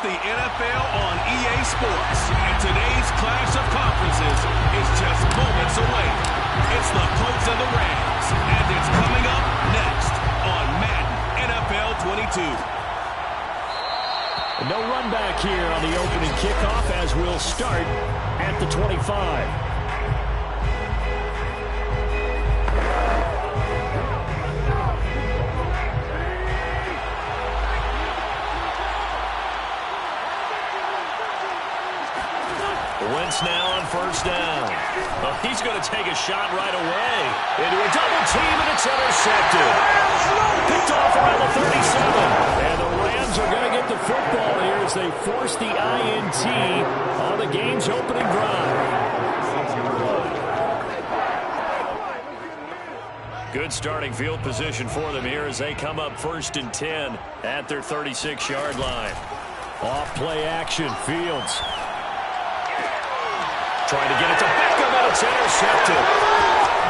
It's the NFL on EA Sports, and today's clash of conferences is just moments away. It's the Colts and the Rams, and it's coming up next on Madden NFL 22. No run back here on the opening kickoff as we'll start at the 25. Wentz now on first down. Oh, he's going to take a shot right away. Into a double team, and it's intercepted. Picked off around the 37. And the Rams are going to get the football here as they force the INT on the game's opening drive. Good starting field position for them here as they come up 1st and 10 at their 36-yard line. Off play action, Fields. Trying to get it to Beckham, and it's intercepted.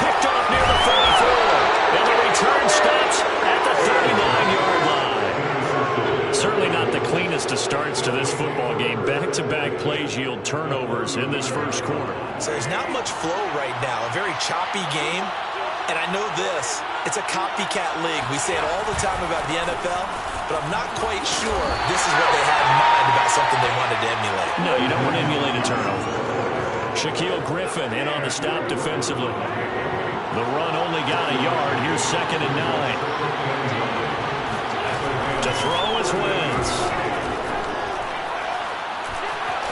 Picked off near the 34. And the return stops at the 39-yard line. Certainly not the cleanest of starts to this football game. Back-to-back plays yield turnovers in this first quarter. So there's not much flow right now. A very choppy game. And I know this. It's a copycat league. We say it all the time about the NFL, but I'm not quite sure this is what they had in mind about something they wanted to emulate. No, you don't want to emulate a turnover. Shaquille Griffin in on the stop defensively. The run only got a yard. Here's 2nd and 9. To throw is Wentz.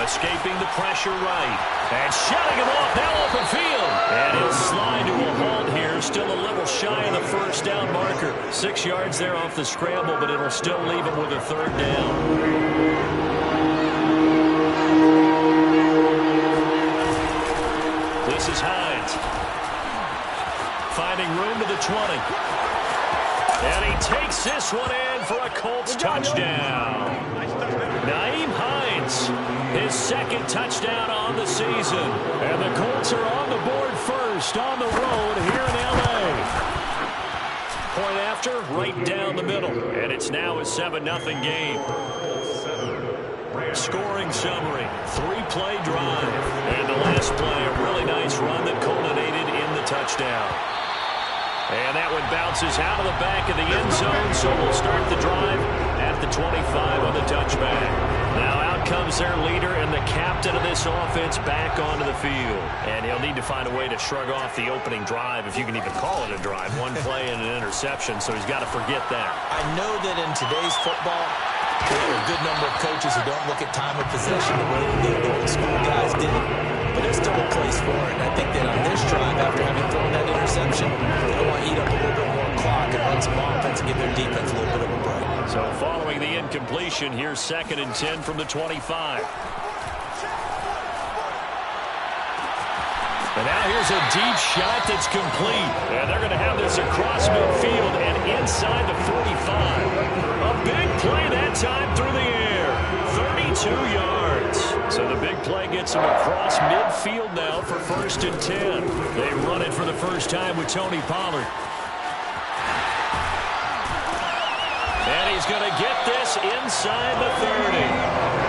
Escaping the pressure right. And shutting him off now open field. And he'll slide to a halt here. Still a little shy of the first down marker. 6 yards there off the scramble, but it'll still leave him with a 3rd down. This is Hines. Finding room to the 20. And he takes this one in for a Colts touchdown. Nyheim Hines, his 2nd touchdown on the season. And the Colts are on the board first on the road here in L.A. Point after, right down the middle. And it's now a 7-0 game. Scoring summary, 3-play drive. And the last play, a really nice run that culminated in the touchdown. And that one bounces out of the back of the end zone, so we'll start the drive at the 25 on the touchback. Now out comes their leader and the captain of this offense back onto the field. And he'll need to find a way to shrug off the opening drive, if you can even call it a drive. One play and an interception, so he's got to forget that. I know that in today's football, there are a good number of coaches who don't look at time of possession the way the old school guys did. But there's still a place for it. And I think that on this drive, after having thrown that interception, they want to eat up a little bit more clock and run some offense and give their defense a little bit of a break. So following the incompletion, here's 2nd and 10 from the 25. And now here's a deep shot that's complete. And they're going to have this across midfield and inside the 45. A big play that time through the air. 32 yards. So the big play gets them across midfield now for 1st and 10. They run it for the first time with Tony Pollard. And he's going to get this inside the 30.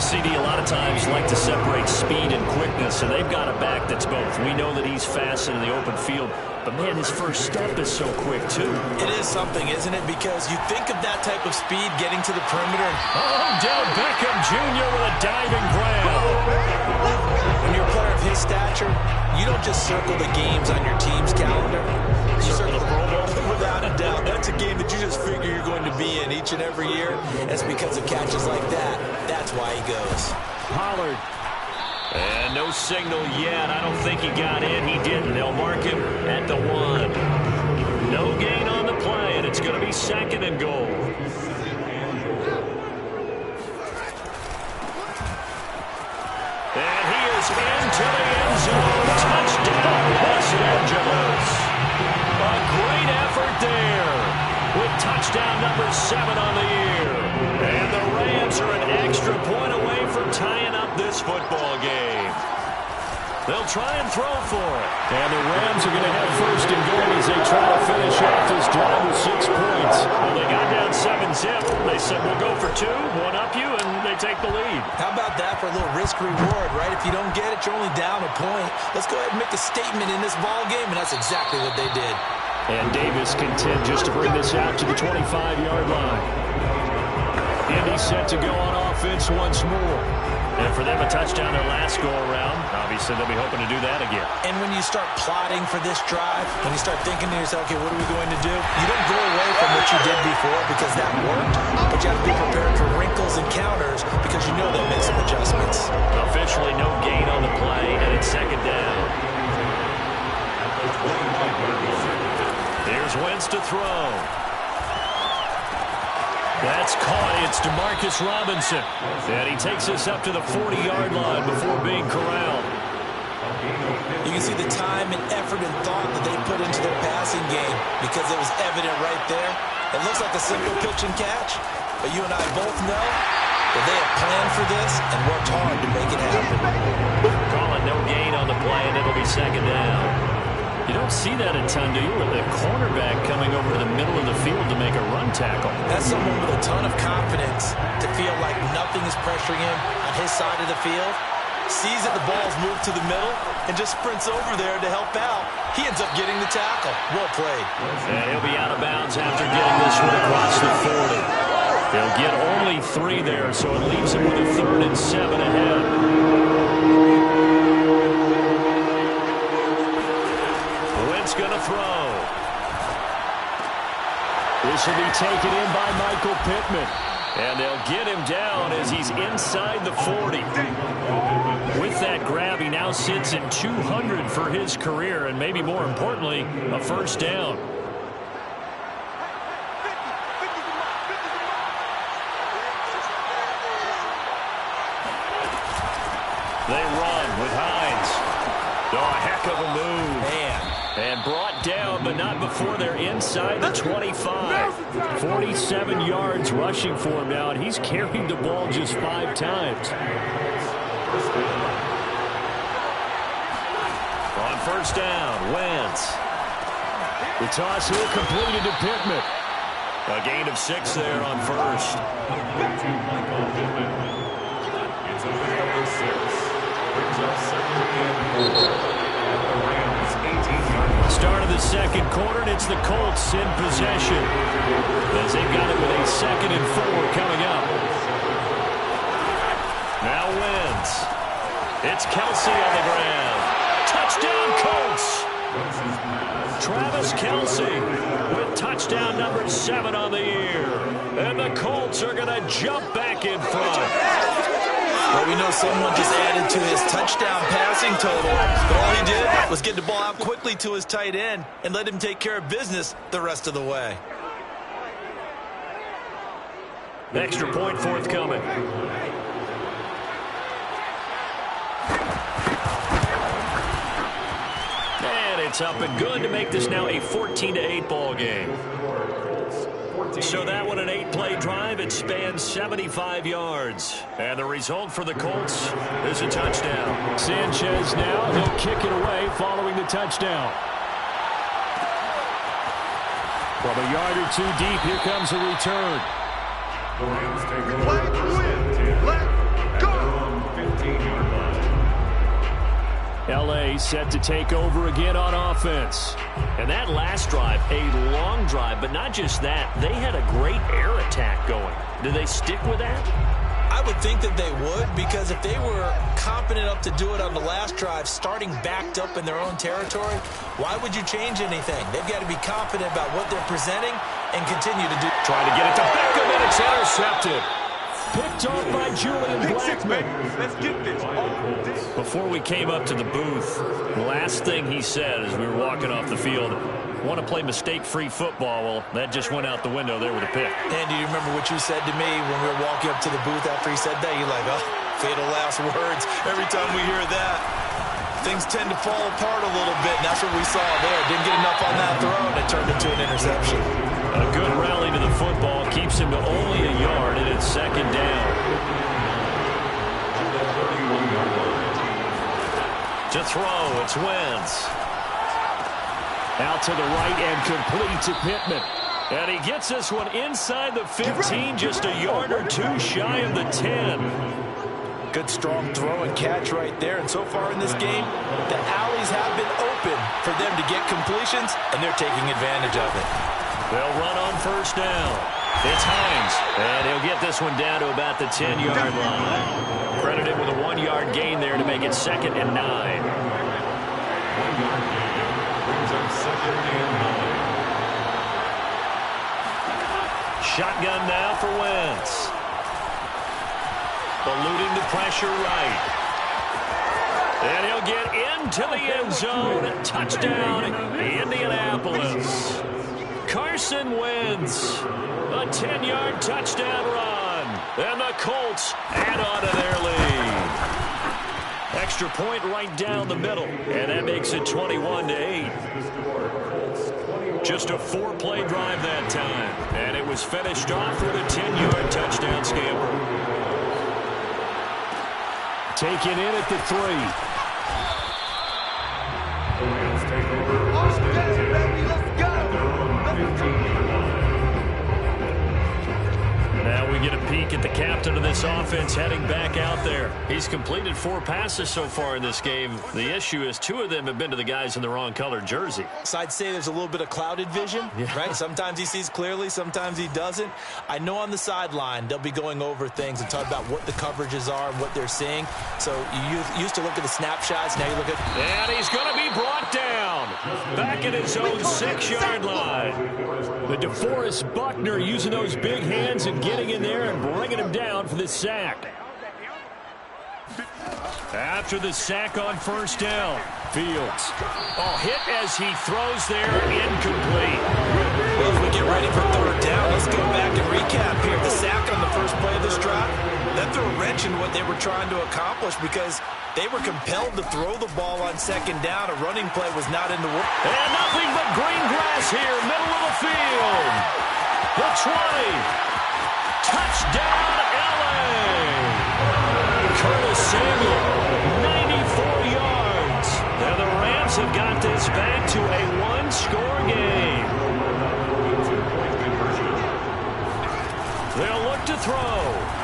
CD a lot of times like to separate speed and quickness, and they've got a back that's both. We know that he's fast in the open field, but man, his first step is so quick too. It is something, isn't it? Because you think of that type of speed getting to the perimeter. Odell Beckham Jr. with a diving grab. When you're a player of his stature, you don't just circle the games on your team's calendar. You circle the Pro Bowl. Without a doubt, that's a game that you just figure you're going to be in each and every year. It's because of catches like that. That's why he goes. Pollard. And no signal yet. I don't think he got in. He didn't. They'll mark him at the 1. No gain on the play, and it's going to be 2nd and goal. And he is into the end zone. Touchdown, Los Angeles. A great effort there with touchdown number 7 on the year. And the Rams are an extra point away from tying up this football game. They'll try and throw for it. And the Rams are going to have first and goal as they try to finish off this drive with 6 points. Well, they got down 7-zip. They said, we'll go for 2, one up you, and they take the lead. How about that for a little risk-reward, right? If you don't get it, you're only down a point. Let's go ahead and make a statement in this ball game, and that's exactly what they did. And Davis content just to bring this out to the 25-yard line. Indy set to go on offense once more. And for them, a touchdown their last go-around. Obviously, they'll be hoping to do that again. And when you start plotting for this drive, when you start thinking to yourself, okay, what are we going to do? You don't go away from what you did before because that worked, but you have to be prepared for wrinkles and counters because you know they'll make some adjustments. Officially, no gain on the play, and it's second down. Here's Wentz to throw. That's caught. It's DeMarcus Robinson. And he takes us up to the 40-yard line before being corralled. You can see the time and effort and thought that they put into their passing game because it was evident right there. It looks like a simple pitch and catch, but you and I both know that they have planned for this and worked hard to make it happen. Calling no gain on the play, and it'll be second down. You don't see that a ton, do you? With the cornerback coming over to the middle of the field to make a run tackle. That's someone with a ton of confidence to feel like nothing is pressuring him on his side of the field. Sees that the ball's moved to the middle and just sprints over there to help out. He ends up getting the tackle. Well played. And he'll be out of bounds after getting this one across the 40. He'll get only 3 there, so it leaves him with a 3rd and 7 ahead. Going to throw. This will be taken in by Michael Pittman. And they'll get him down as he's inside the 40. With that grab, he now sits at 200 for his career, and maybe more importantly, a first down. They run with Hines. Oh, a heck of a move. Man. And brought down, but not before they're inside the 25. 47 yards rushing for him now, and he's carried the ball just 5 times. On first down, Wentz. The toss here completed to Pittman. A gain of 6 there on first. Start of the second quarter, and it's the Colts in possession as they've got it with a 2nd and 4 coming up. Now Wentz. It's Kelsey on the ground. Touchdown, Colts. Travis Kelsey with touchdown number 7 on the year. And the Colts are going to jump back in front. Well, we know someone just added to his touchdown passing total, but all he did was get the ball out quickly to his tight end and let him take care of business the rest of the way. Extra point forthcoming. And it's up and good to make this now a 14-8 ball game. So that one, an 8-play drive. It spans 75 yards. And the result for the Colts is a touchdown. Sanchez now, he'll kick it away following the touchdown. From a yard or 2 deep, here comes a return. L.A. set to take over again on offense. And that last drive, a long drive, but not just that. They had a great air attack going. Do they stick with that? I would think that they would, because if they were confident enough to do it on the last drive, starting backed up in their own territory, why would you change anything? They've got to be confident about what they're presenting and continue to do. Trying to get it to Beckham, and it's intercepted. Picked off by Julian Blackmon. Let's get this. Before we came up to the booth, the last thing he said as we were walking off the field, want to play mistake-free football. Well, that just went out the window there with a pick. And do you remember what you said to me when we were walking up to the booth after he said that? You're like, oh, fatal last words. Every time we hear that, things tend to fall apart a little bit, and that's what we saw there. Didn't get enough on that throw, and it turned into an interception. A good rally to the football keeps him to only a yard, and it's second down. To throw, it's Wentz. Out to the right and complete to Pittman. And he gets this one inside the 15, just a yard or two shy of the 10. Good strong throw and catch right there. And so far in this game, the alleys have been open for them to get completions, and they're taking advantage of it. They'll run on first down. It's Hines, and he'll get this one down to about the 10-yard line. Credited with a 1-yard gain there to make it 2nd and 9. 1 yard gain brings up 2nd and 9. Shotgun now for Wentz. Eluding the pressure right. And he'll get into the end zone. Touchdown, Indianapolis. Carson Wentz. A 10-yard touchdown run. And the Colts add on to their lead. Extra point right down the middle. And that makes it 21-8. Just a 4-play drive that time. And it was finished off with a 10-yard touchdown scamper. Taken in at the 3. Rams take over. Now we get a peek at the captain of this offense heading back out there. He's completed 4 passes so far in this game. The issue is 2 of them have been to the guys in the wrong colored jersey. So I'd say there's a little bit of clouded vision, right? Sometimes he sees clearly, sometimes he doesn't. I know on the sideline they'll be going over things and talk about what the coverages are and what they're seeing. So you used to look at the snapshots, now you look at... And he's going to be brought down. Back at his own 6-yard line. The DeForest Buckner using those big hands and getting in there and bringing him down for the sack. After the sack on first down, Fields. Oh, hit as he throws there, incomplete. Well, as we get ready for 3rd down, let's go back and recap here. The sack on the first play of this drive, that threw a wrench in what they were trying to accomplish because they were compelled to throw the ball on 2nd down. A running play was not in the work. And nothing but green grass here, middle of the field. The 20. Touchdown, L.A. Curtis Samuel, 94 yards. And the Rams have got this back to a 1-score game. They'll look to throw.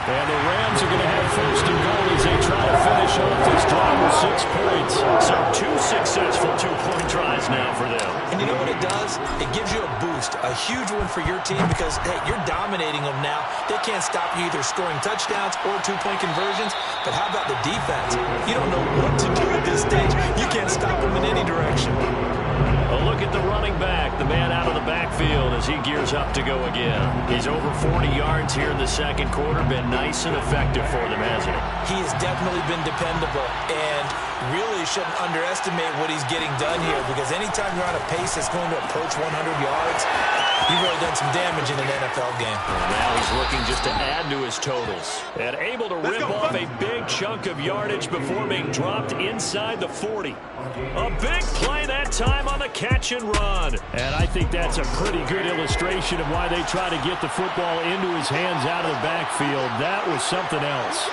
And the Rams are going to have 1st and goal as they try to finish off this drive with 6 points. So 2 successful 2-point tries now for them. And you know what it does? It gives you a boost, a huge one for your team because, hey, you're dominating them now. They can't stop you either scoring touchdowns or 2-point conversions. But how about the defense? You don't know what to do at this stage. You can't stop them in any direction. A look at the running back, the man out of the backfield as he gears up to go again. He's over 40 yards here in the 2nd quarter. Been nice and effective for them, hasn't he? He has definitely been dependable and really shouldn't underestimate what he's getting done here because anytime you're on a pace that's going to approach 100 yards, you've really done some damage in an NFL game. And now he's looking just to add to his totals. And able to rip off a big chunk of yardage before being dropped inside the 40. A big play that time on the catch and run. And I think that's a pretty good illustration of why they try to get the football into his hands out of the backfield. That was something else.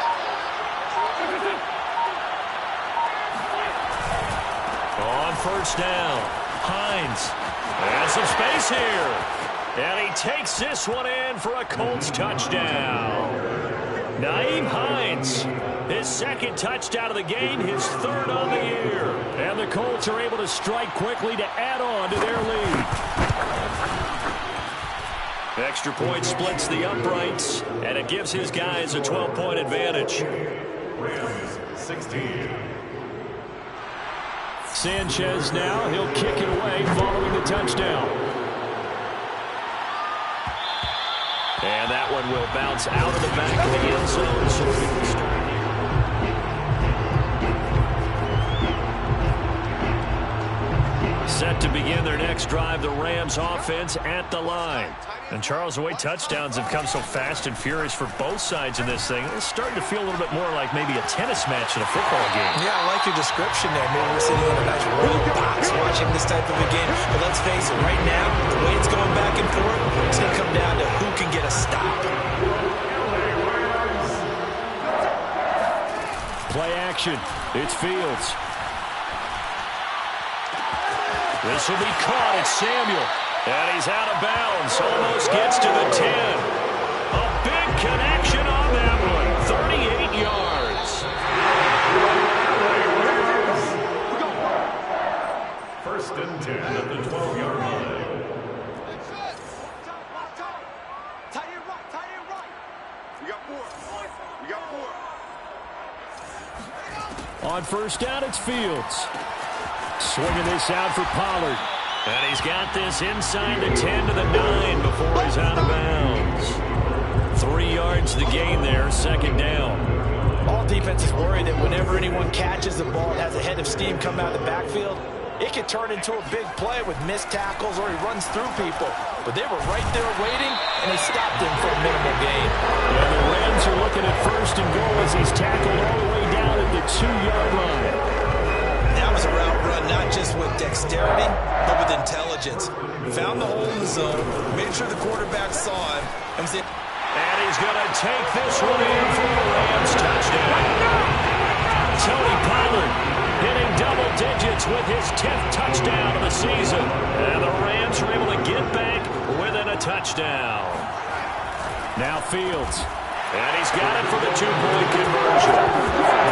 On first down, Hines has some space here. And he takes this one in for a Colts touchdown. Nyheim Hines, his 2nd touchdown of the game, his 3rd on the year. And the Colts are able to strike quickly to add on to their lead. Extra point splits the uprights, and it gives his guys a 12-point advantage. Rams 16. Sanchez now, he'll kick it away following the touchdown. And that one will bounce out of the back of the end zone. So we will start here. Set to begin their next drive, the Rams offense at the line. And Charles, the way touchdowns have come so fast and furious for both sides in this thing, it's starting to feel a little bit more like maybe a tennis match in a football game. Yeah, I like your description there. Maybe we're sitting in a nice royal box watching this type of a game. But let's face it, right now, the way it's going back and forth, it's going to come down to who can get a stop. Play action. It's Fields. This will be caught. It's Samuel. And he's out of bounds. Almost gets to the 10. A big connection on that one. 38 yards. First and 10 at the 12-yard line. On first down, it's Fields. Swinging this out for Pollard. And he's got this inside the 10 to the 9 before he's out of bounds. 3 yards the gain there, second down. All defenses worry that whenever anyone catches the ball and has a head of steam come out of the backfield, it could turn into a big play with missed tackles or he runs through people. But they were right there waiting, and he stopped him for a minimal gain. And the Rams are looking at first and goal as he's tackled all the way down at the 2-yard line. That was a route run not just with dexterity, but with intelligence. Found the hole in the zone, made sure the quarterback saw him, and was it. And he's going to take this one in for the Rams touchdown. Tony Pollard hitting double digits with his 10th touchdown of the season. And the Rams are able to get back within a touchdown. Now Fields. And he's got it for the 2-point conversion.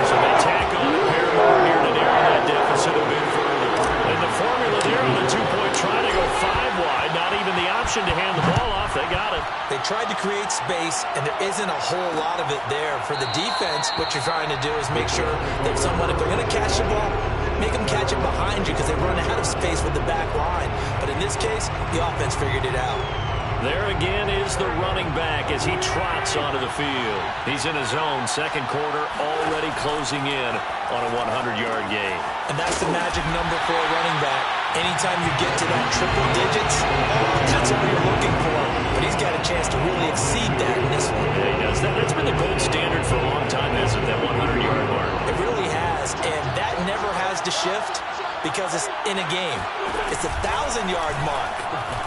So they tack on a pair more here to narrow that deficit a bit further. And the formula there on the 2-point try to go 5 wide. Not even the option to hand the ball off. They got it. They tried to create space, and there isn't a whole lot of it there. For the defense, what you're trying to do is make sure that someone, if they're going to catch the ball, make them catch it behind you because they run out of space with the back line. But in this case, the offense figured it out. There again is the running back as he trots onto the field. He's in his own second quarter, already closing in on a 100-yard gain. And that's the magic number for a running back. Anytime you get to that triple digits, that's what you're looking for. But he's got a chance to really exceed that in this one. Yeah, he does. That's been the gold standard for a long time, hasn't it? That 100-yard mark. It really has, and that never has to shift because it's in a game. It's a 1,000-yard mark.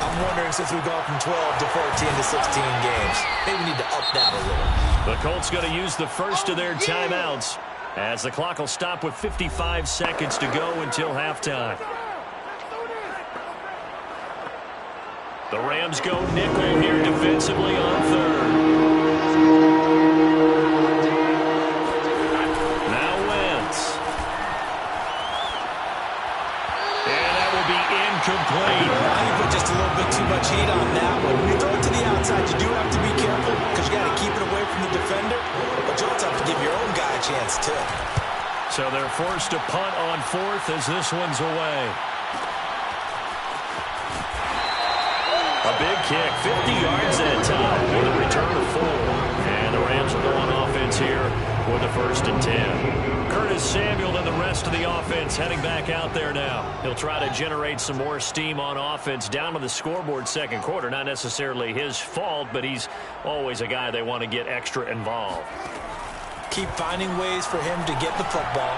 I'm wondering, since we've gone from 12 to 14 to 16 games, maybe we need to up that a little. The Colts going to use the first of their timeouts as the clock will stop with 55 seconds to go until halftime. The Rams go nickel here defensively on third. Now Wentz. And that will be incomplete. I think put just a little bit too much heat on that one. When you throw it to the outside, you do have to be careful because you got to keep it away from the defender. But you also have to give your own guy a chance, too. So they're forced to punt on fourth as this one's away. A big kick, 50 yards that time with a return of 4. And the Rams will go on offense here with the first and 10. Curtis Samuel and the rest of the offense heading back out there now. He'll try to generate some more steam on offense down to the scoreboard second quarter. Not necessarily his fault, but he's always a guy they want to get extra involved. Keep finding ways for him to get the football.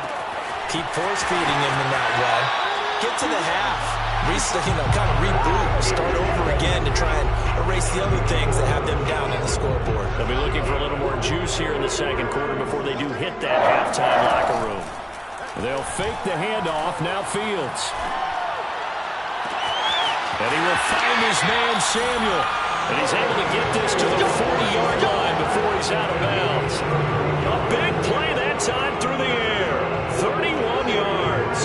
Keep force-feeding him in that way. Get to the half. Kind of reboot, start over again to try and erase the other things that have them down on the scoreboard. They'll be looking for a little more juice here in the second quarter before they do hit that halftime locker room. They'll fake the handoff. Now Fields. And he will find his man, Samuel. And he's able to get this to the 40-yard line before he's out of bounds. A big play that time through the air. 31 yards.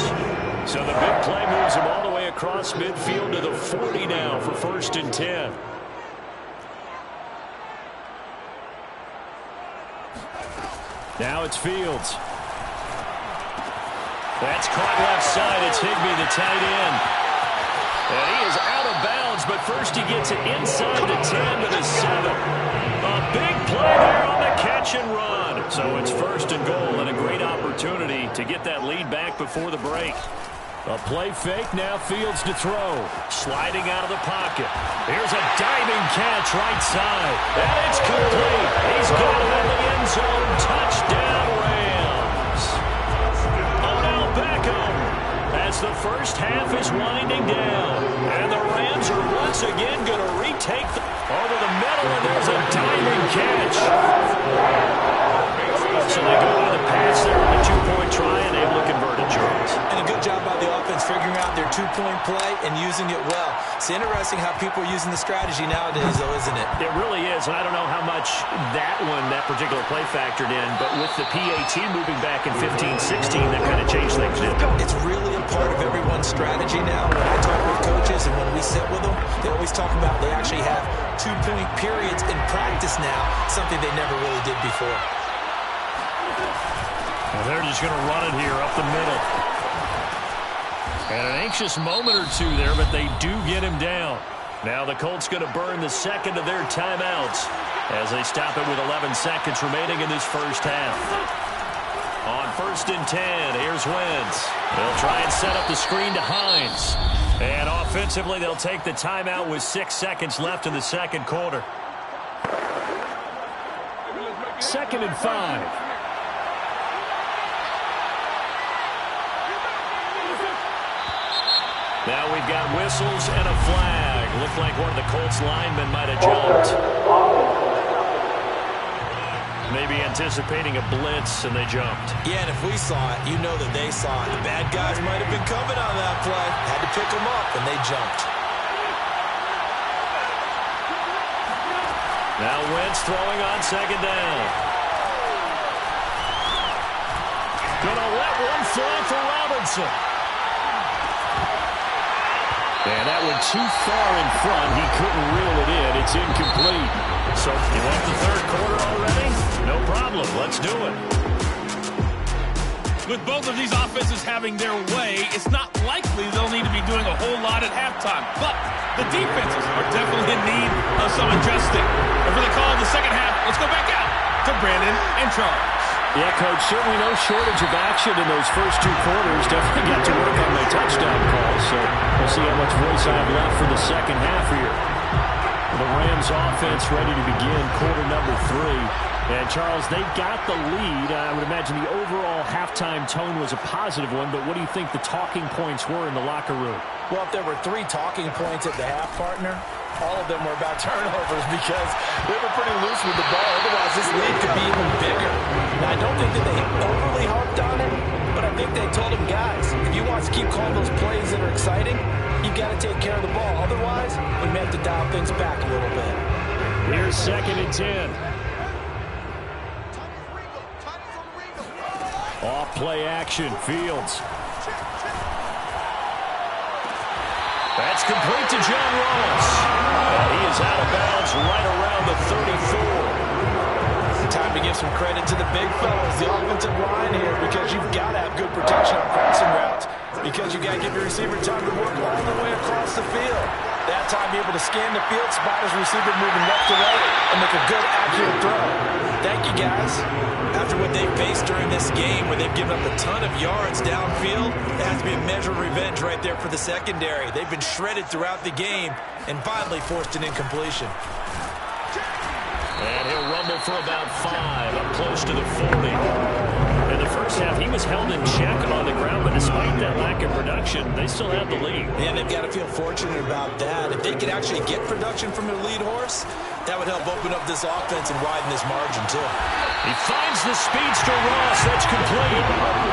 So the big play moves him all the way across midfield to the 40 now for first and 10. Now it's Fields. That's caught left side. It's Higbee, the tight end. And he is out of bounds, but first he gets it inside the 10 to the 7. A big play there on the catch and run. So it's first and goal and a great opportunity to get that lead back before the break. A play fake, now Fields to throw. Sliding out of the pocket. Here's a diving catch right side. And it's complete. He's got it in the end zone. Touchdown, Rams. Odell Beckham as the first half is winding down. And the Rams are once again going to retake over the middle, and there's a diving catch. So they go to the pass there on the 2-point try and able to convert it, Charles. And a good job by the offense figuring out their 2 two-point play and using it well. It's interesting how people are using the strategy nowadays, though, isn't it? It really is, and I don't know how much that particular play factored in, but with the PAT moving back in 15-16, that kind of changed things, didn't it? It's really a part of everyone's strategy now. When I talk with coaches and when we sit with them, they always talk about they actually have two-point periods in practice now, something they never really did before. Well, they're just going to run it here up the middle. And an anxious moment or two there, but they do get him down. Now the Colts going to burn the second of their timeouts as they stop it with 11 seconds remaining in this first half. On 1st and 10, here's Wentz. They'll try and set up the screen to Hines. And offensively, they'll take the timeout with 6 seconds left in the second quarter. 2nd and 5. Now we've got whistles and a flag. Looked like one of the Colts linemen might have jumped. Maybe anticipating a blitz, and they jumped. Yeah, and if we saw it, you know that they saw it. The bad guys might have been coming on that play. Had to pick them up, and they jumped. Now Wentz throwing on 2nd down. Gonna let one fly for Robinson. And that one too far in front. He couldn't reel it in. It's incomplete. So you want the 3rd quarter already? No problem. Let's do it. With both of these offenses having their way, it's not likely they'll need to be doing a whole lot at halftime. But the defenses are definitely in need of some adjusting. And for the call of the second half, let's go back out to Brandon and Charles. Yeah, Coach, certainly no shortage of action in those first 2 quarters. Definitely got to work on my touchdown calls, so we'll see how much voice I have left for the second half here. The Rams offense ready to begin quarter number 3. And, Charles, they got the lead. I would imagine the overall halftime tone was a positive one, but what do you think the talking points were in the locker room? Well, if there were 3 talking points at the half, partner, all of them were about turnovers because they were pretty loose with the ball. Otherwise, this lead could be even bigger. Now, I don't think that they overly harped on it, but I think they told them, guys, if you want to keep calling those plays that are exciting, you've got to take care of the ball. Otherwise, we may have to dial things back a little bit. Here's 2nd and 10. Off play action, Fields. That's complete to John Ross. And he is out of bounds right around the 34. Time to give some credit to the big fellas, the offensive line here, because you've got to have good protection on crossing routes, because you've got to give your receiver time to work all the way across the field. That time, be able to scan the field, spot his receiver moving left to right, and make a good, accurate throw. Thank you, guys. After what they faced during this game, where they've given up a ton of yards downfield, it has to be a measure of revenge right there for the secondary. They've been shredded throughout the game and finally forced an incompletion. And he'll rumble for about 5, up close to the 40. In the first half, he was held in check on the ground, but despite that lack of production, they still have the lead. And they've got to feel fortunate about that. If they could actually get production from their lead horse, that would help open up this offense and widen this margin, too. He finds the speedster Ross. That's complete.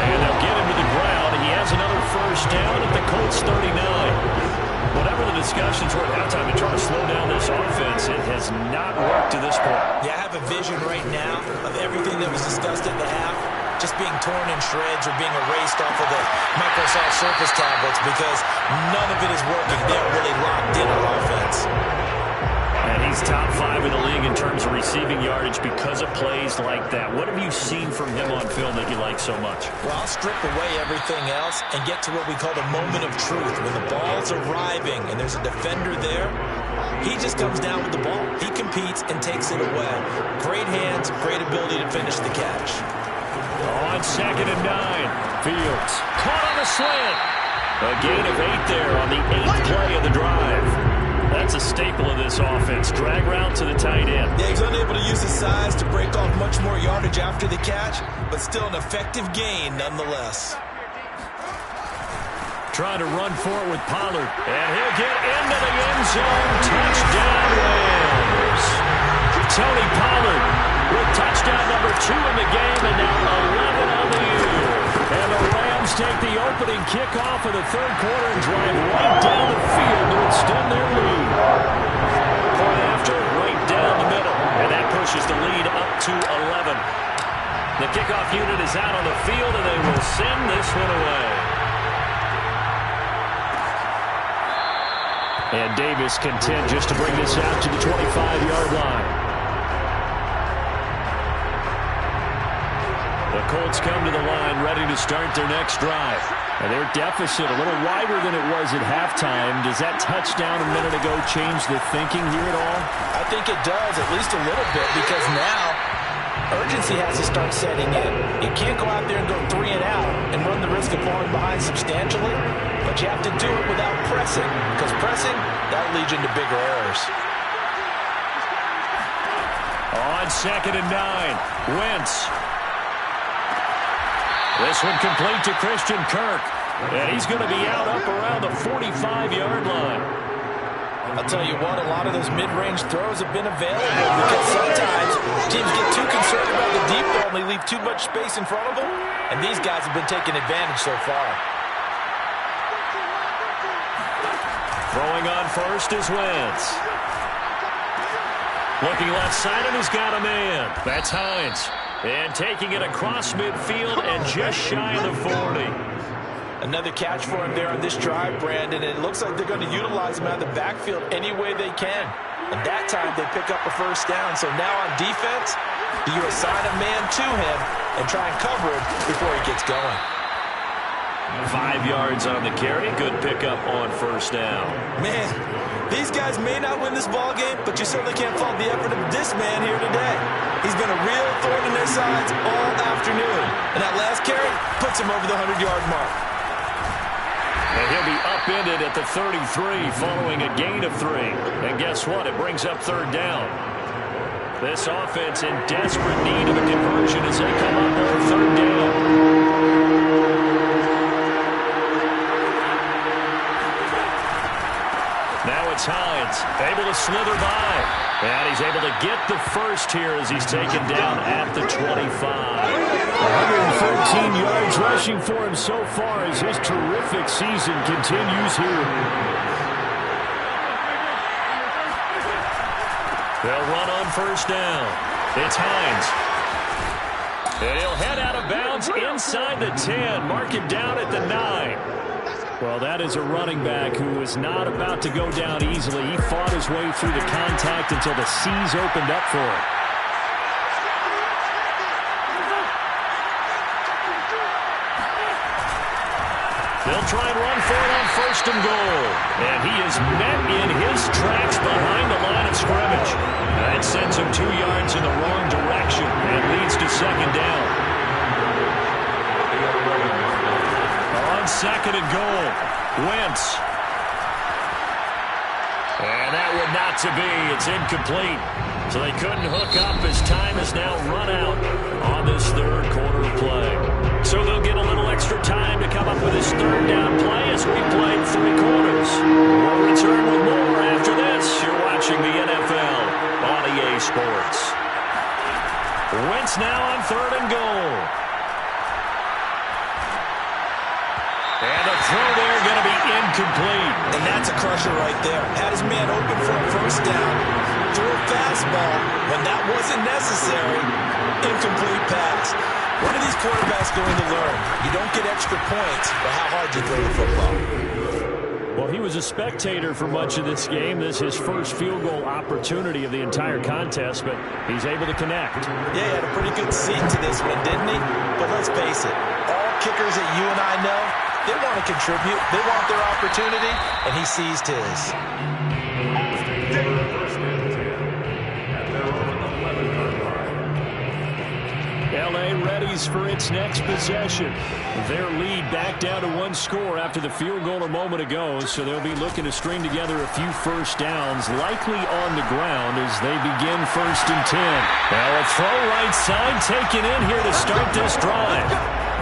And they'll get him to the ground. He has another first down at the Colts 39. Whatever the discussions were at halftime to try to slow down this offense, it has not worked to this point. Yeah, I have a vision right now of everything that was discussed at the half just being torn in shreds or being erased off of the Microsoft Surface tablets because none of it is working. They're really locked in on offense. And he's top 5 in the league in terms of receiving yardage because of plays like that. What have you seen from him on film that you like so much? Well, I'll strip away everything else and get to what we call the moment of truth. When the ball's arriving and there's a defender there, he just comes down with the ball. He competes and takes it away. Great hands, great ability to finish the catch. On 2nd and 9, Fields caught on the slant. A gain of 8 there on the 8th play of the drive. That's a staple of this offense. Drag route to the tight end. Yeah, he's unable to use his size to break off much more yardage after the catch, but still an effective gain nonetheless. Trying to run for it with Pollard. And he'll get into the end zone. Touchdown Rams. Tony Pollard with touchdown number 2 in the game and now 11 on the year. And the Rams take the opening kickoff of the third quarter and drive right down the field to extend their lead. Point after, right down the middle. And that pushes the lead up to 11. The kickoff unit is out on the field, and they will send this one away. And Davis content just to bring this out to the 25-yard line. The Colts come to the line ready to start their next drive. And their deficit a little wider than it was at halftime. Does that touchdown a minute ago change the thinking here at all? I think it does, at least a little bit, because now urgency has to start setting in. You can't go out there and go 3 and out and run the risk of falling behind substantially, but you have to do it without pressing, because pressing, that'll lead you into bigger errors. On 2nd and 9, Wentz. This one complete to Christian Kirk. And he's going to be out up around the 45-yard line. I'll tell you what, a lot of those mid-range throws have been available because sometimes teams get too concerned about the deep ball and they leave too much space in front of them. And these guys have been taking advantage so far. Throwing on first is Wentz. Looking left side, and he's got a man. That's Hines. And taking it across midfield and just shy of the 40. Another catch for him there on this drive, Brandon. And it looks like they're going to utilize him out of the backfield any way they can. And that time they pick up a first down. So now on defense, do you assign a man to him and try and cover him before he gets going? 5 yards on the carry. Good pickup on first down. Man, these guys may not win this ball game, but you certainly can't fault the effort of this man here today. He's been a real thorn in their sides all afternoon. And that last carry puts him over the 100-yard mark. And he'll be upended at the 33 following a gain of 3. And guess what? It brings up third down. This offense in desperate need of a conversion as they come up on third down. Now it's Hines, able to slither by. And he's able to get the first here as he's taken down at the 25. 113 yards rushing for him so far as his terrific season continues here. They'll run on first down. It's Hines. And he'll head out of bounds inside the 10. Mark him down at the 9. Well, that is a running back who is not about to go down easily. He fought his way through the contact until the C's opened up for him. They'll try and run for it on first and goal. And he is met in his tracks behind the line of scrimmage. That sends him 2 yards in the wrong direction and leads to second down. On 2nd and goal, Wentz. And that would not to be. It's incomplete. So they couldn't hook up as time has now run out on this third quarter of play. So they'll get a little extra time to come up with this third down play as we played 3 quarters. We'll return with more after this. You're watching the NFL on EA Sports. Wentz now on 3rd and goal. And the throw there going to be incomplete. And that's a crusher right there. Had his man open for a first down. Threw a fastball when that wasn't necessary. Incomplete pass. What are these quarterbacks going to learn? You don't get extra points for how hard you throw the football. Well, he was a spectator for much of this game. This is his first field goal opportunity of the entire contest, but he's able to connect. Yeah, he had a pretty good seat to this one, didn't he? But let's face it, all kickers that you and I know, they want to contribute. They want their opportunity, and he seized his. L.A. readies for its next possession. Their lead back down to 1 score after the field goal a moment ago, so they'll be looking to string together a few first downs, likely on the ground as they begin 1st and 10. Now a throw right side taken in here to start this drive.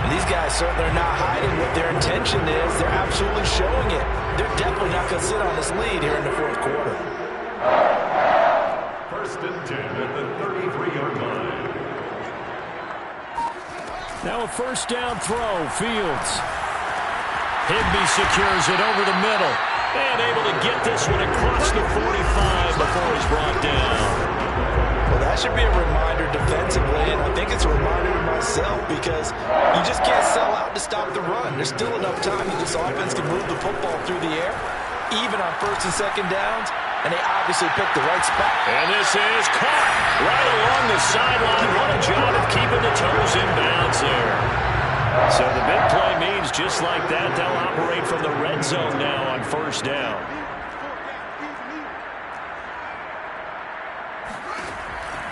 These guys certainly are not hiding what their intention is. They're absolutely showing it. They're definitely not going to sit on this lead here in the 4th quarter. 1st and 10 at the 33-yard line. Now a first down throw. Fields Higbee secures it over the middle. And able to get this one across the 45 before he's brought down. Well, that should be a reminder defensively, and I think it's a reminder to myself because you just can't sell out to stop the run. There's still enough time that this offense can move the football through the air, even on first and second downs, and they obviously picked the right spot. And this is caught right along the sideline. What a job of keeping the toes in bounds there. So the big play means just like that, they'll operate from the red zone now on first down.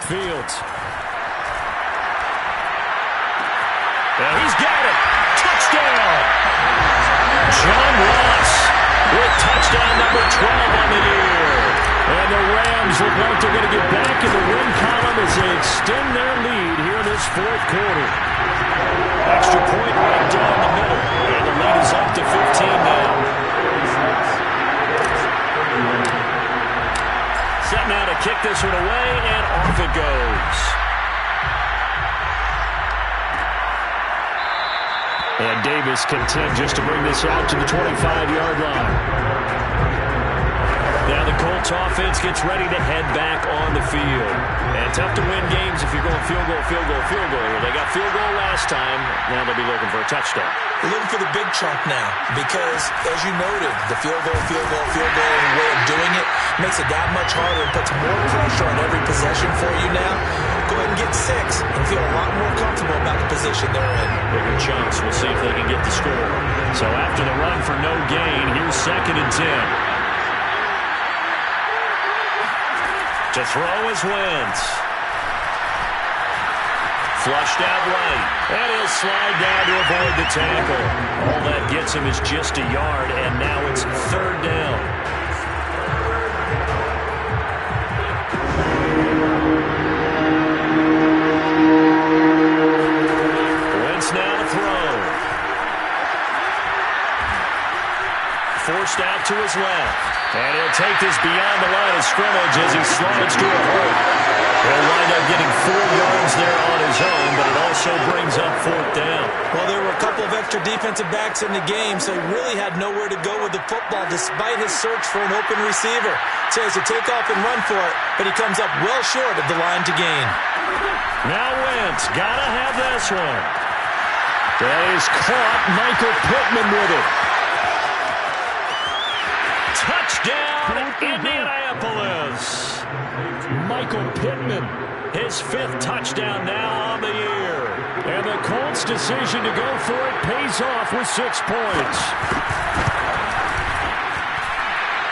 Fields. And he's got it. Touchdown. John Ross with touchdown number 12 on the year. And the Rams look like they're going to get back in the win column as they extend their lead here in this fourth quarter. Extra point right down the middle. And the lead is up to 15 now. Set now to kick this one away, and off it goes. And Davis content just to bring this out to the 25-yard line. Now the Colts offense gets ready to head back on the field. And tough to win games if you're going field goal, field goal, field goal. They got field goal last time. Now they'll be looking for a touchdown. They're looking for the big chunk now because, as you noted, the field goal, way of doing it makes it that much harder and puts more pressure on every possession for you now. Go ahead and get 6 and feel a lot more comfortable about the position they're in. Bigger chunks. We'll see if they can get the score. So after the run for no gain, here's 2nd and 10. To throw is Wentz. Flushed out right. And he'll slide down to avoid the tackle. All that gets him is just a yard, and now it's 3rd down. Wentz now to throw. Forced out to his left. And he'll take this beyond the line of scrimmage as he slides to a hole. He'll wind up getting 4 yards there on his own, but it also brings up 4th down. Well, there were a couple of extra defensive backs in the game, so he really had nowhere to go with the football despite his search for an open receiver. So he has to take off and run for it, but he comes up well short of the line to gain. Now Wentz, gotta have this one. That is caught. Michael Pittman with it. Touchdown, Indianapolis. Michael Pittman, his 5th touchdown now on the year. And the Colts' decision to go for it pays off with 6 points.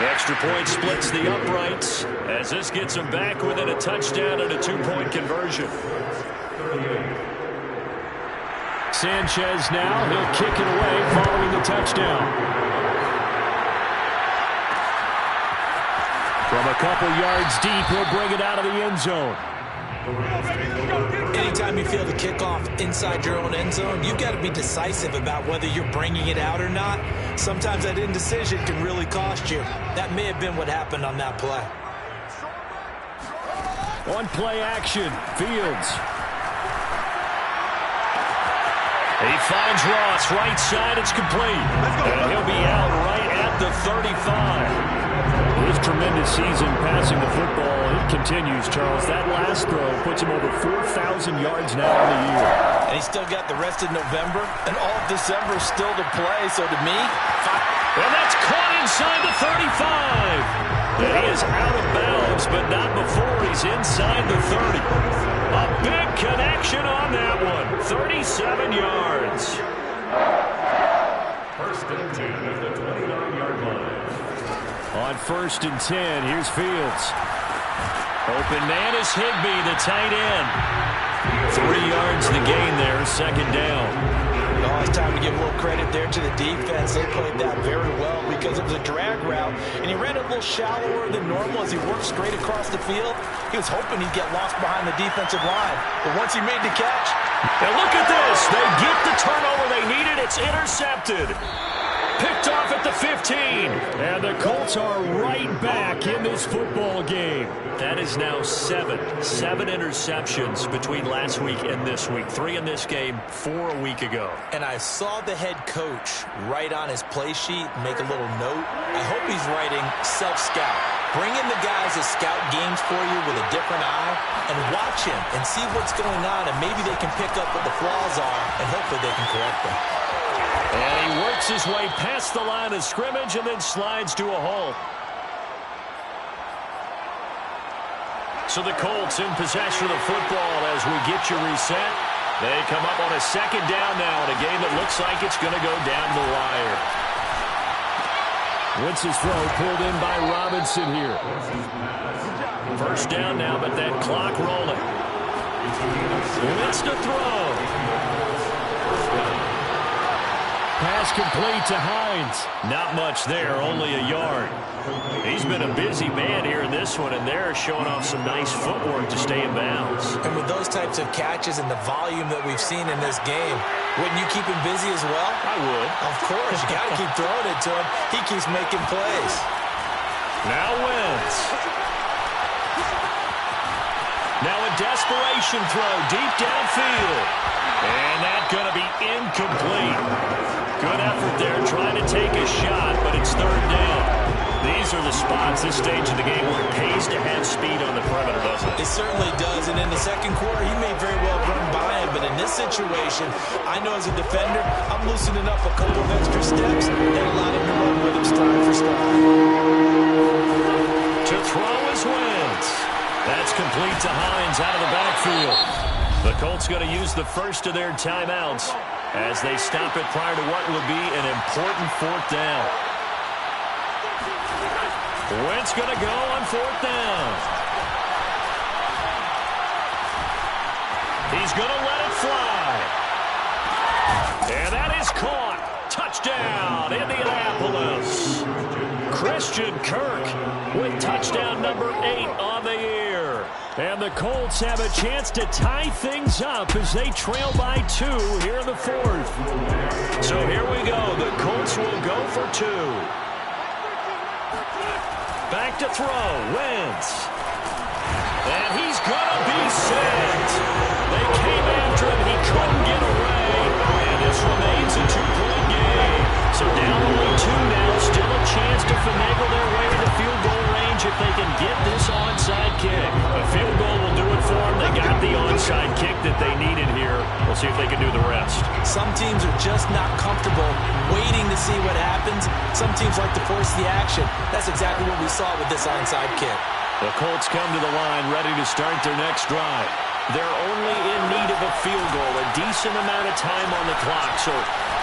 The extra point splits the uprights as this gets them back within a touchdown and a 2-point conversion. Sanchez now, he'll kick it away following the touchdown. From a couple yards deep, he'll bring it out of the end zone. Anytime you feel the kickoff inside your own end zone, you've got to be decisive about whether you're bringing it out or not. Sometimes that indecision can really cost you. That may have been what happened on that play. On play action, Fields. He finds Ross, right side, it's complete. And he'll be out right at the 35. His tremendous season passing the football, it continues, Charles. That last throw puts him over 4,000 yards now in the year. And he's still got the rest of November and all of December still to play. So to me, well, that's caught inside the 35. And he is out of bounds, but not before he's inside the 30. A big connection on that one. 37 yards. 1st and 10 at the 29-yard line. On 1st and 10, here's Fields. Open man is Higbee, the tight end. 3 yards the gain there, 2nd down. Oh, it's time to give a little credit there to the defense. They played that very well because it was a drag route, and he ran a little shallower than normal as he worked straight across the field. He was hoping he'd get lost behind the defensive line, but once he made the catch... And look at this. They get the turnover they needed. It's intercepted. Picked off at the 15. And the Colts are right back in this football game. That is now 7 interceptions between last week and this week. 3 in this game, 4 a week ago. And I saw the head coach write on his play sheet, make a little note. I hope he's writing self-scout. Bring in the guys that scout games for you with a different eye and watch him and see what's going on, and maybe they can pick up what the flaws are, and hopefully they can correct them. And he works his way past the line of scrimmage and then slides to a halt. So the Colts in possession of the football as we get you reset. They come up on a second down now in a game that looks like it's going to go down the wire. Wentz's throw pulled in by Robinson here. First down now, but that clock rolling. Wentz to throw. Pass complete to Hines. Not much there, only a yard. He's been a busy man here in this one, and they're showing off some nice footwork to stay in bounds. And with those types of catches and the volume that we've seen in this game, wouldn't you keep him busy as well? I would. Of course. You got to keep throwing it to him. He keeps making plays. Now Wentz. Now a desperation throw deep downfield. And that's going to be incomplete. Good effort there trying to take a shot, but it's third down. These are the spots, this stage of the game, where it pays to have speed on the perimeter, doesn't it? It certainly does, and in the second quarter, he may very well run by him, but in this situation, I know as a defender, I'm loosening up a couple of extra steps and allowing him to run with him stride for stride. To throw is Wentz. That's complete to Hines out of the backfield. The Colts going to use the first of their timeouts as they stop it prior to what will be an important fourth down. Wentz going to go on fourth down. He's going to let it fly. And that is caught. Touchdown, Indianapolis. Christian Kirk with touchdown number 8 on the year. And the Colts have a chance to tie things up as they trail by 2 here in the fourth. So here we go. The Colts will go for 2. Back to throw, Wentz. And he's going to be set. They came after him. He couldn't get away. And this remains a 2-point game. So down only 2 now. Still a chance to finagle their way to the field goal range if they can get this onside kick. A field goal will do it for them. They got the onside kick that they needed here. We'll see if they can do the rest. Some teams are just not comfortable waiting to see what happens. Some teams like to force the action. That's exactly what we saw with this onside kick. The Colts come to the line ready to start their next drive. They're only in need of a field goal, a decent amount of time on the clock. So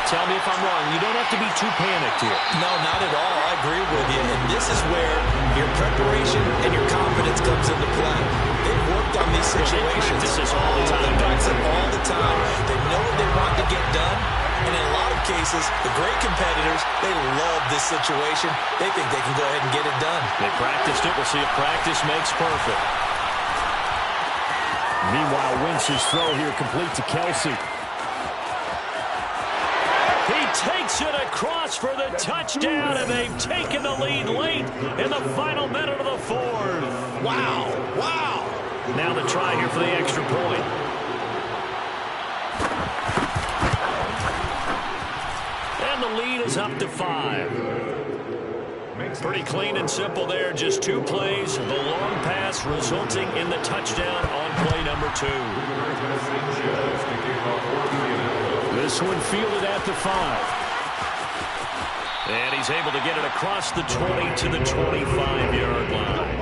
tell me if I'm wrong. You don't have to be too panicked here. No, not at all. I agree with you. And this is where your preparation and your confidence comes into play. They've worked on these situations. They practice this all the time. They practice it all the time. They know what they want to get done. And in a lot of cases, the great competitors, they love this situation. They think they can go ahead and get it done. They practiced it. We'll see if practice makes perfect. Meanwhile, Wentz's throw here complete to Kelsey. He takes it across for the touchdown, and they've taken the lead late in the final minute of the fourth. Wow, wow. Now the try here for the extra point. And the lead is up to 5. Pretty clean and simple there. Just 2 plays. The long pass resulting in the touchdown on play number 2. This one fielded at the 5. And he's able to get it across the 20 to the 25-yard line.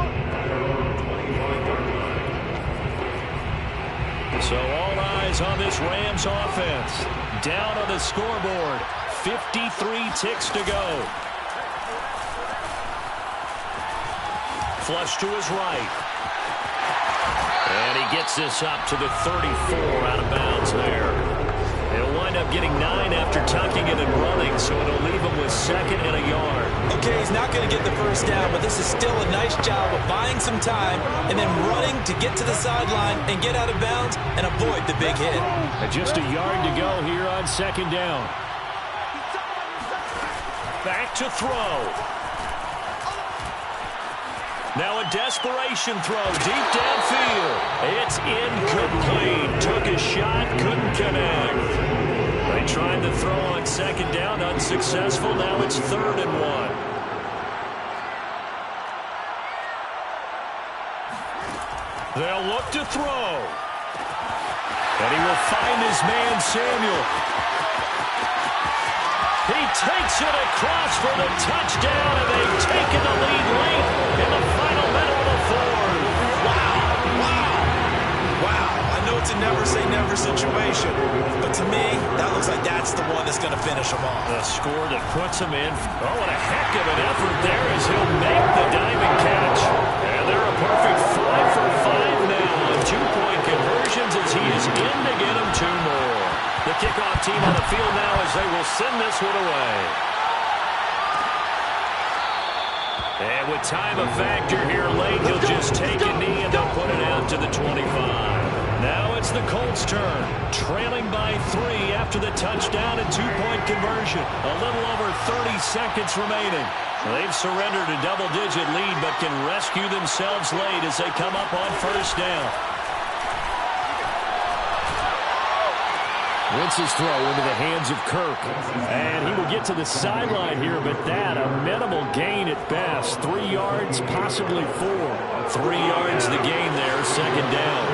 So all eyes on this Rams offense. Down on the scoreboard. 53 ticks to go. Flush to his right. And he gets this up to the 34 out of bounds there. He'll wind up getting 9 after tucking it and running, so it'll leave him with 2nd and a yard. Okay, he's not going to get the first down, but this is still a nice job of buying some time and then running to get to the sideline and get out of bounds and avoid the big hit. Just a yard to go here on 2nd down. Back to throw. Now a desperation throw deep downfield. It's incomplete. Took a shot, couldn't connect. They tried to throw on second down, unsuccessful. Now it's 3rd and 1. They'll look to throw. And he will find his man, Samuel. He takes it across for the touchdown, and they've taken the lead late in the final minute of the 4th. Wow. I know it's a never-say-never situation, but to me, that looks like that's the one that's going to finish him off. The score that puts him in. Oh, what a heck of an effort there as he'll make the diving catch. And they're a perfect 5 for 5 now on 2-point conversions as he is in to get him 2 more. The kickoff team on the field now as they will send this one away. And with time a factor here late, he'll just take a knee and they'll put it out to the 25. Now it's the Colts' turn, trailing by 3 after the touchdown and 2-point conversion. A little over 30 seconds remaining. They've surrendered a double-digit lead but can rescue themselves late as they come up on 1st down. Wentz's throw into the hands of Kirk. And he will get to the sideline here, but that a minimal gain at best. 3 yards, possibly 4. 3 yards the gain there, 2nd down.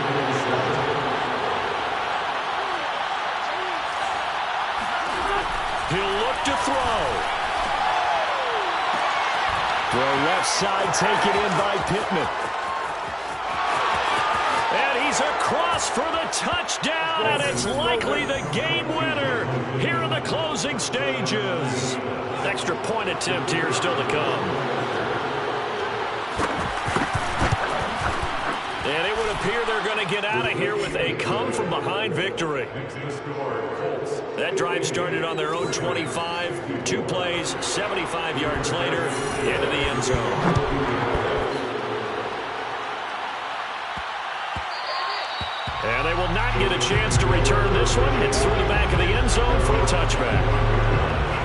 He'll look to throw. Throw left side taken in by Pittman. And he's across for the touchdown, and it's likely the game winner here in the closing stages. Extra point attempt here still to come. And it would appear they're going to get out of here with a come-from-behind victory. That drive started on their own 25. 2 plays, 75 yards later, into the end zone. And they will not get a chance to return this one. It's through the back of the end zone for a touchback.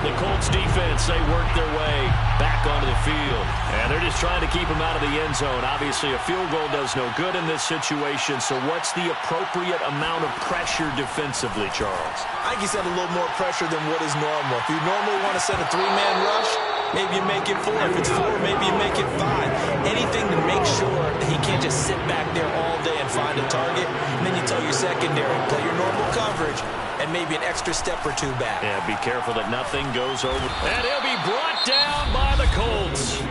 The Colts defense, they work their way back onto the field. And they're just trying to keep him out of the end zone. Obviously, a field goal does no good in this situation. So what's the appropriate amount of pressure defensively, Charles? I think you set a little more pressure than what is normal. If you normally want to set a 3-man rush, maybe you make it 4. If it's 4, maybe you make it 5. Anything to make sure that he can't just sit back there all day and find a target. And then you tell your secondary, play your normal coverage, and maybe an extra step or 2 back. Yeah, be careful that nothing goes over. And he'll be brought down by the Colts.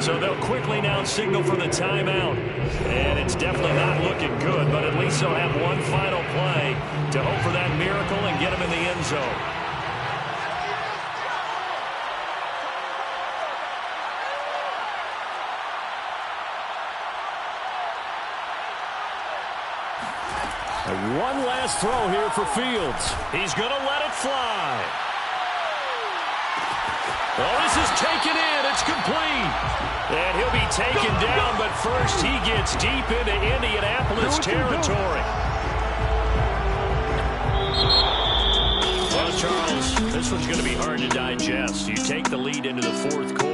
So they'll quickly now signal for the timeout. And it's definitely not looking good, but at least they'll have one final play to hope for that miracle and get him in the end zone. One last throw here for Fields. He's going to let it fly. Oh, this is taken in. It's complete. And he'll be taken down, but first he gets deep into Indianapolis territory. Well, Charles, this one's going to be hard to digest. You take the lead into the 4th quarter.